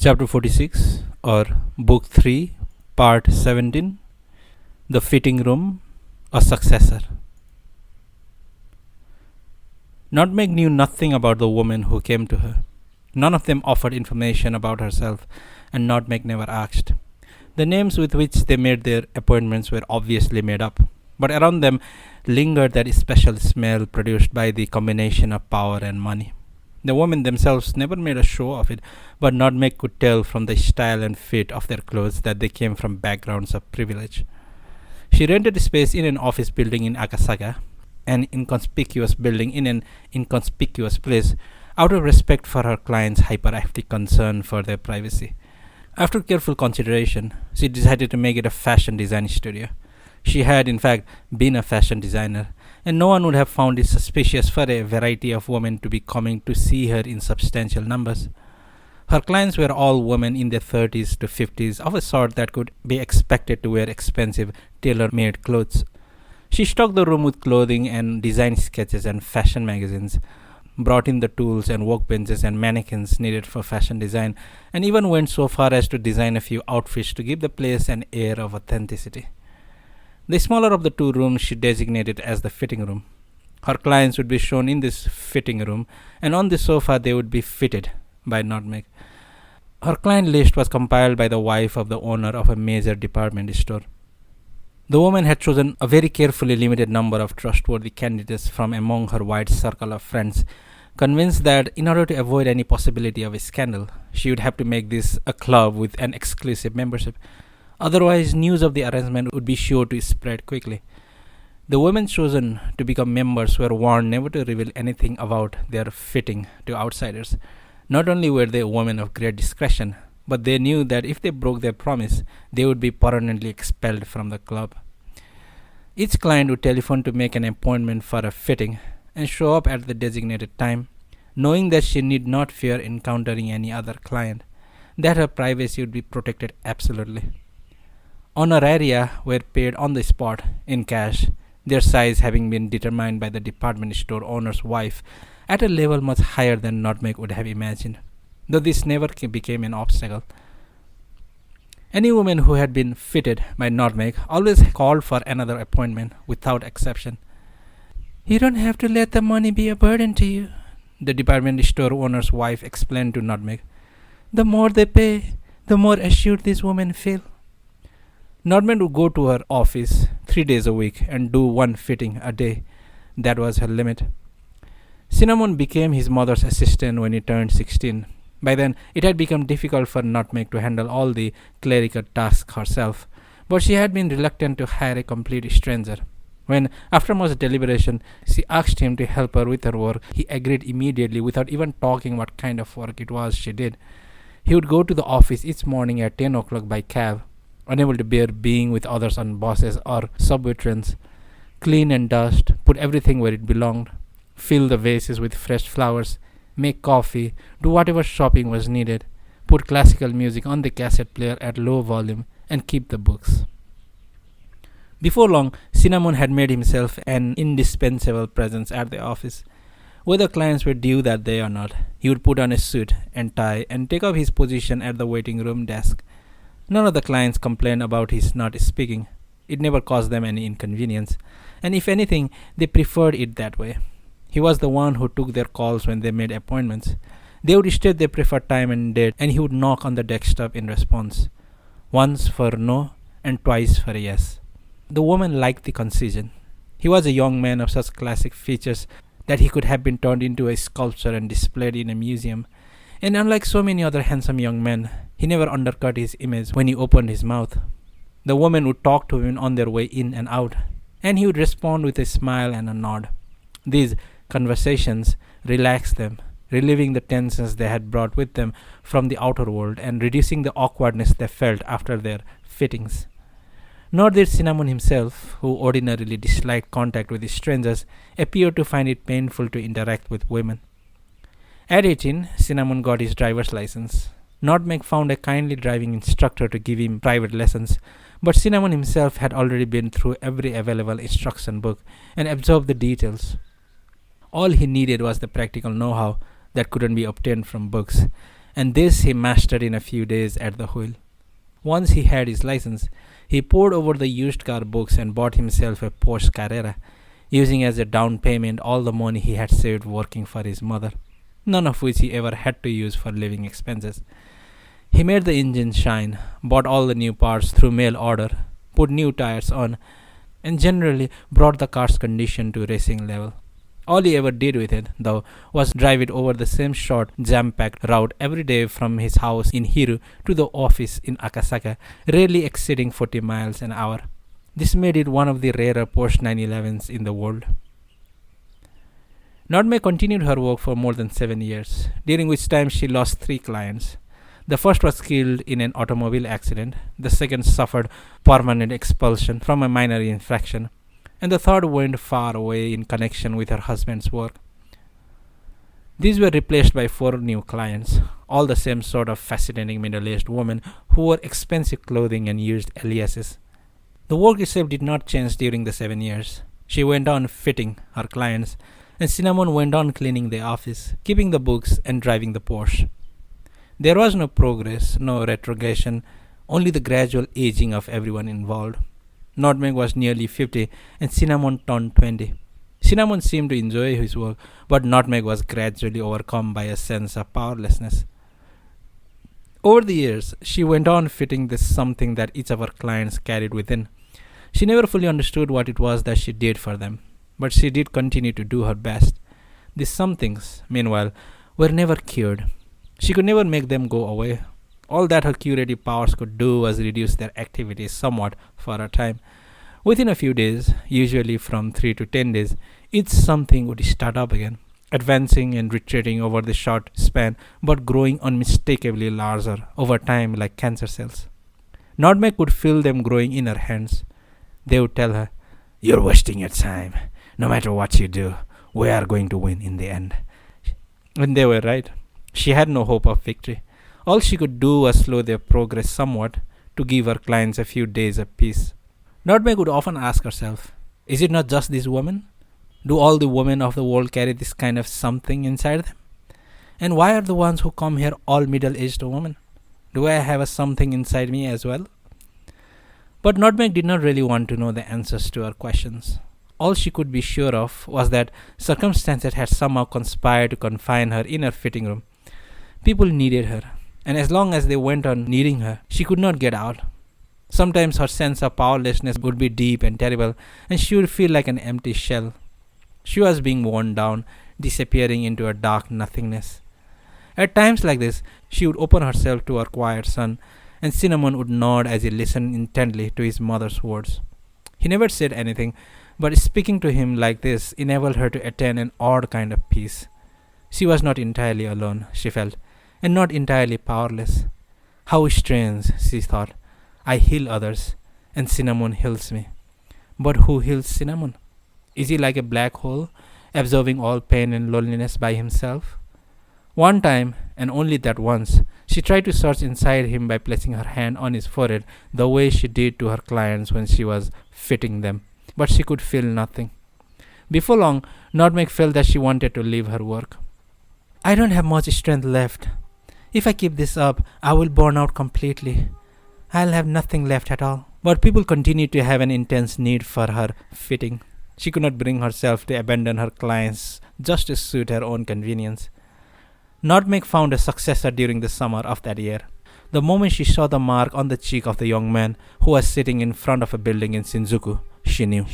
Chapter 46 or Book 3, Part 17, The Fitting Room, a Successor. Nutmeg knew nothing about the woman who came to her. None of them offered information about herself, and Nutmeg never asked. The names with which they made their appointments were obviously made up, but around them lingered that special smell produced by the combination of power and money. The women themselves never made a show of it, but Nutmeg could tell from the style and fit of their clothes that they came from backgrounds of privilege. She rented space in an office building in Akasaka, an inconspicuous building in an inconspicuous place, out of respect for her clients' hyperactive concern for their privacy. After careful consideration, she decided to make it a fashion design studio. She had, in fact, been a fashion designer, and no one would have found it suspicious for a variety of women to be coming to see her in substantial numbers. Her clients were all women in their 30s to 50s, of a sort that could be expected to wear expensive, tailor-made clothes. She stocked the room with clothing and design sketches and fashion magazines, brought in the tools and workbenches and mannequins needed for fashion design, and even went so far as to design a few outfits to give the place an air of authenticity. The smaller of the two rooms she designated as the fitting room. Her clients would be shown in this fitting room, and on the sofa they would be fitted by Nutmeg. Her client list was compiled by the wife of the owner of a major department store. The woman had chosen a very carefully limited number of trustworthy candidates from among her wide circle of friends, convinced that in order to avoid any possibility of a scandal, she would have to make this a club with an exclusive membership. Otherwise, news of the arrangement would be sure to spread quickly. The women chosen to become members were warned never to reveal anything about their fitting to outsiders. Not only were they women of great discretion, but they knew that if they broke their promise, they would be permanently expelled from the club. Each client would telephone to make an appointment for a fitting and show up at the designated time, knowing that she need not fear encountering any other client, that her privacy would be protected absolutely. Honoraria were paid on the spot, in cash, their size having been determined by the department store owner's wife at a level much higher than Nutmeg would have imagined, though this never became an obstacle. Any woman who had been fitted by Nutmeg always called for another appointment without exception. "You don't have to let the money be a burden to you," the department store owner's wife explained to Nutmeg. "The more they pay, the more assured these women feel." Nutmeg would go to her office 3 days a week and do one fitting a day. That was her limit. Cinnamon became his mother's assistant when he turned 16. By then, it had become difficult for Nutmeg to handle all the clerical tasks herself, but she had been reluctant to hire a complete stranger. When, after much deliberation, she asked him to help her with her work, he agreed immediately without even talking what kind of work it was she did. He would go to the office each morning at 10 o'clock by cab, unable to bear being with others on buses or subway trains, clean and dust, put everything where it belonged, fill the vases with fresh flowers, make coffee, do whatever shopping was needed, put classical music on the cassette player at low volume, and keep the books. Before long, Cinnamon had made himself an indispensable presence at the office. Whether clients were due that day or not, he would put on a suit and tie and take up his position at the waiting room desk. None of the clients complained about his not speaking. It never caused them any inconvenience, and if anything, they preferred it that way. He was the one who took their calls when they made appointments. They would state their preferred time and date, and he would knock on the desktop in response. Once for no, and twice for yes. The woman liked the concision. He was a young man of such classic features that he could have been turned into a sculpture and displayed in a museum. And unlike so many other handsome young men, he never undercut his image when he opened his mouth. The woman would talk to him on their way in and out, and he would respond with a smile and a nod. These conversations relaxed them, relieving the tensions they had brought with them from the outer world and reducing the awkwardness they felt after their fittings. Nor did Cinnamon himself, who ordinarily disliked contact with strangers, appear to find it painful to interact with women. At 18, Cinnamon got his driver's license. Nutmeg found a kindly driving instructor to give him private lessons, but Cinnamon himself had already been through every available instruction book and absorbed the details. All he needed was the practical know-how that couldn't be obtained from books, and this he mastered in a few days at the wheel. Once he had his license, he pored over the used car books and bought himself a Porsche Carrera, using as a down payment all the money he had saved working for his mother, none of which he ever had to use for living expenses. He made the engine shine, bought all the new parts through mail order, put new tires on, and generally brought the car's condition to racing level. All he ever did with it, though, was drive it over the same short, jam-packed route every day from his house in Hiru to the office in Akasaka, rarely exceeding 40 miles an hour. This made it one of the rarer Porsche 911s in the world. Nordme continued her work for more than 7 years, during which time she lost 3 clients. The first was killed in an automobile accident, the second suffered permanent expulsion from a minor infraction, and the third went far away in connection with her husband's work. These were replaced by 4 new clients, all the same sort of fascinating middle-aged women who wore expensive clothing and used aliases. The work itself did not change during the 7 years. She went on fitting her clients, and Cinnamon went on cleaning the office, keeping the books, and driving the Porsche. There was no progress, no retrogression, only the gradual aging of everyone involved. Nordmeg was nearly 50 and Cinnamon turned 20. Cinnamon seemed to enjoy his work, but Nordmeg was gradually overcome by a sense of powerlessness. Over the years, she went on fitting this something that each of her clients carried within. She never fully understood what it was that she did for them, but she did continue to do her best. These somethings, meanwhile, were never cured. She could never make them go away. All that her curative powers could do was reduce their activities somewhat for a time. Within a few days, usually from 3 to 10 days, each something would start up again, advancing and retreating over the short span, but growing unmistakably larger over time like cancer cells. Nordme could feel them growing in her hands. They would tell her, "You're wasting your time. No matter what you do, we are going to win in the end." And they were right. She had no hope of victory. All she could do was slow their progress somewhat to give her clients a few days of peace. Nordme would often ask herself, is it not just this woman? Do all the women of the world carry this kind of something inside them? And why are the ones who come here all middle-aged women? Do I have a something inside me as well? But Nordme did not really want to know the answers to her questions. All she could be sure of was that circumstances had somehow conspired to confine her in her fitting room. People needed her, and as long as they went on needing her, she could not get out. Sometimes her sense of powerlessness would be deep and terrible, and she would feel like an empty shell. She was being worn down, disappearing into a dark nothingness. At times like this, she would open herself to her quiet son, and Cinnamon would nod as he listened intently to his mother's words. He never said anything, but speaking to him like this enabled her to attain an odd kind of peace. She was not entirely alone, she felt, and not entirely powerless. How strange, she thought. I heal others, and Cinnamon heals me. But who heals Cinnamon? Is he like a black hole, absorbing all pain and loneliness by himself? One time, and only that once, she tried to search inside him by placing her hand on his forehead the way she did to her clients when she was fitting them, but she could feel nothing. Before long, Nordmek felt that she wanted to leave her work. I don't have much strength left. If I keep this up, I will burn out completely. I'll have nothing left at all. But people continued to have an intense need for her fitting. She could not bring herself to abandon her clients just to suit her own convenience. Nordmek found a successor during the summer of that year. The moment she saw the mark on the cheek of the young man who was sitting in front of a building in Shinjuku, she knew.